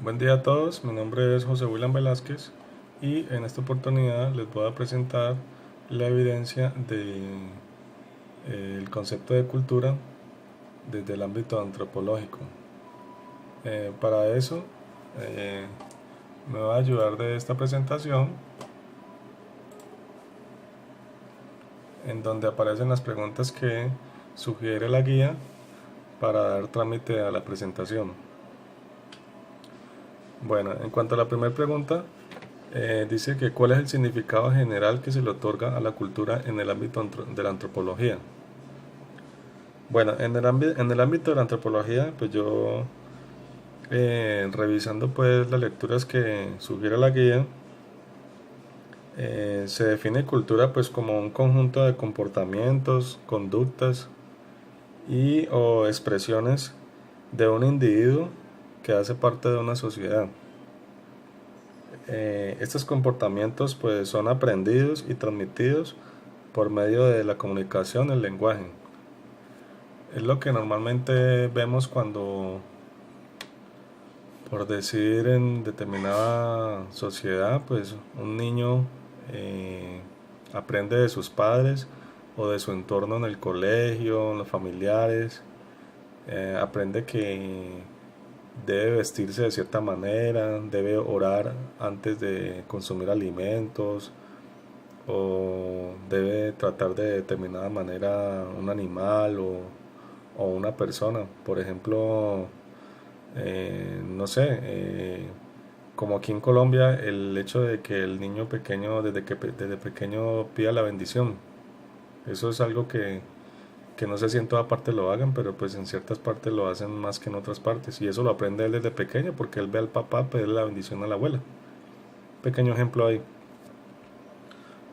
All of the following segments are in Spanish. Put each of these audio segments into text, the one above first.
Buen día a todos, mi nombre es José William Velázquez y en esta oportunidad les voy a presentar la evidencia del concepto de cultura desde el ámbito antropológico. Para eso eh, me va a ayudar de esta presentación en donde aparecen las preguntas que sugiere la guía para dar trámite a la presentación. Bueno, en cuanto a la primera pregunta, dice que cuál es el significado general que se le otorga a la cultura en el ámbito de la antropología. Bueno, en el ámbito de la antropología, pues yo revisando pues las lecturas que sugiere la guía, se define cultura pues como un conjunto de comportamientos, conductas y o expresiones de un individuo que hace parte de una sociedad. Estos comportamientos pues son aprendidos y transmitidos por medio de la comunicación, el lenguaje. Es lo que normalmente vemos cuando, por decir, en determinada sociedad, pues un niño aprende de sus padres o de su entorno en el colegio, en los familiares, aprende que debe vestirse de cierta manera, debe orar antes de consumir alimentos o debe tratar de determinada manera un animal o una persona. Por ejemplo, no sé, como aquí en Colombia, el hecho de que el niño pequeño, desde pequeño pida la bendición, eso es algo que no sé si en toda parte lo hagan, pero pues en ciertas partes lo hacen más que en otras partes. Y eso lo aprende él desde pequeño porque él ve al papá pedirle la bendición a la abuela. Pequeño ejemplo ahí.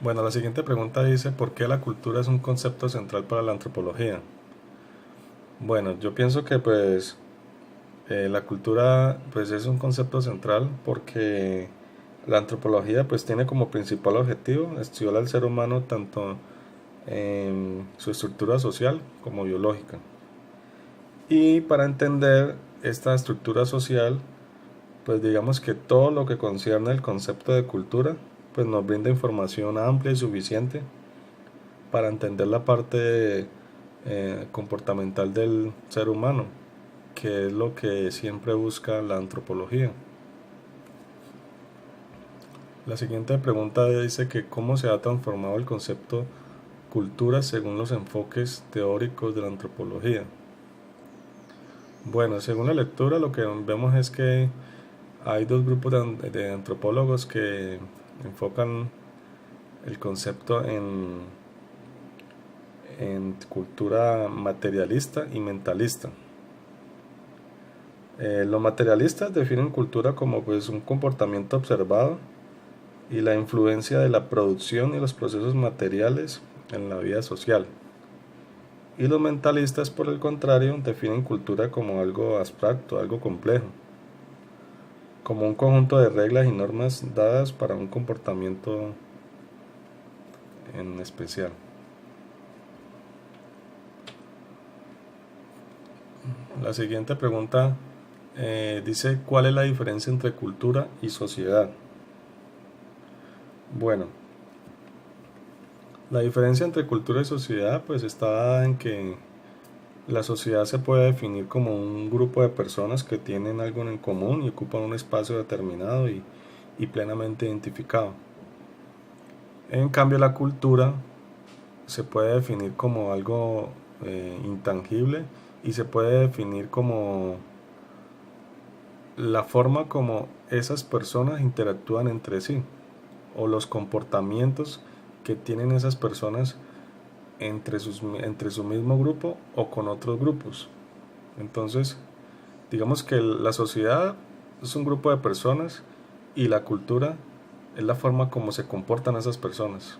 Bueno, la siguiente pregunta dice, ¿por qué la cultura es un concepto central para la antropología? Bueno, yo pienso que pues la cultura pues es un concepto central porque la antropología pues tiene como principal objetivo estudiar al ser humano tanto en su estructura social como biológica. Y para entender esta estructura social, pues digamos que todo lo que concierne el concepto de cultura, pues nos brinda información amplia y suficiente para entender la parte comportamental del ser humano, que es lo que siempre busca la antropología. La siguiente pregunta dice que cómo se ha transformado el concepto cultura según los enfoques teóricos de la antropología. Bueno, según la lectura lo que vemos es que hay dos grupos de antropólogos que enfocan el concepto en cultura materialista y mentalista. Los materialistas definen cultura como pues un comportamiento observado y la influencia de la producción y los procesos materiales en la vida social. Y los mentalistas, por el contrario, definen cultura como algo abstracto, algo complejo, como un conjunto de reglas y normas dadas para un comportamiento en especial. La siguiente pregunta dice, ¿cuál es la diferencia entre cultura y sociedad? Bueno, la diferencia entre cultura y sociedad pues está en que la sociedad se puede definir como un grupo de personas que tienen algo en común y ocupan un espacio determinado y plenamente identificado. En cambio, la cultura se puede definir como algo intangible y se puede definir como la forma como esas personas interactúan entre sí o los comportamientos que tienen esas personas entre su mismo grupo o con otros grupos. Entonces, digamos que la sociedad es un grupo de personas y la cultura es la forma como se comportan esas personas.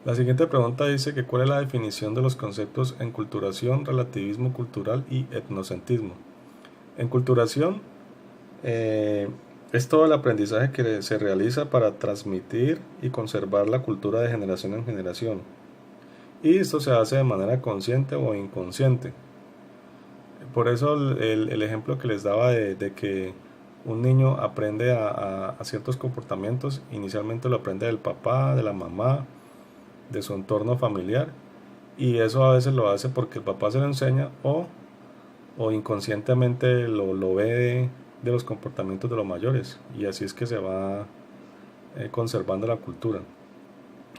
La siguiente pregunta dice que ¿cuál es la definición de los conceptos enculturación, relativismo cultural y etnocentrismo? Enculturación es todo el aprendizaje que se realiza para transmitir y conservar la cultura de generación en generación. Y esto se hace de manera consciente o inconsciente. Por eso el ejemplo que les daba de que un niño aprende a ciertos comportamientos, inicialmente lo aprende del papá, de la mamá, de su entorno familiar, y eso a veces lo hace porque el papá se lo enseña o inconscientemente lo ve de los comportamientos de los mayores, y así es que se va conservando la cultura.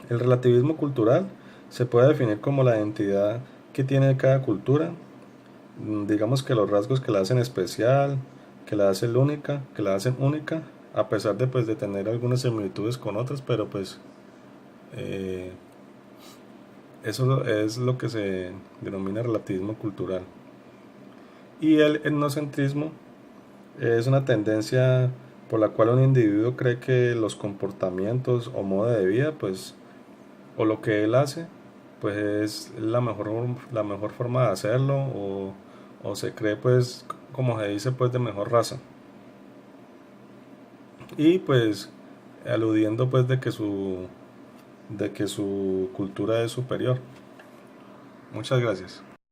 El relativismo cultural se puede definir como la identidad que tiene cada cultura, digamos que los rasgos que la hacen especial, que la hacen única, a pesar de pues de tener algunas similitudes con otras, pero pues eh, eso es lo que se denomina relativismo cultural. Y el etnocentrismo es una tendencia por la cual un individuo cree que los comportamientos o modo de vida, pues, o lo que él hace, pues es la mejor forma de hacerlo, o se cree, pues, como se dice, pues, de mejor raza. Y pues, aludiendo, pues, de que su cultura es superior. Muchas gracias.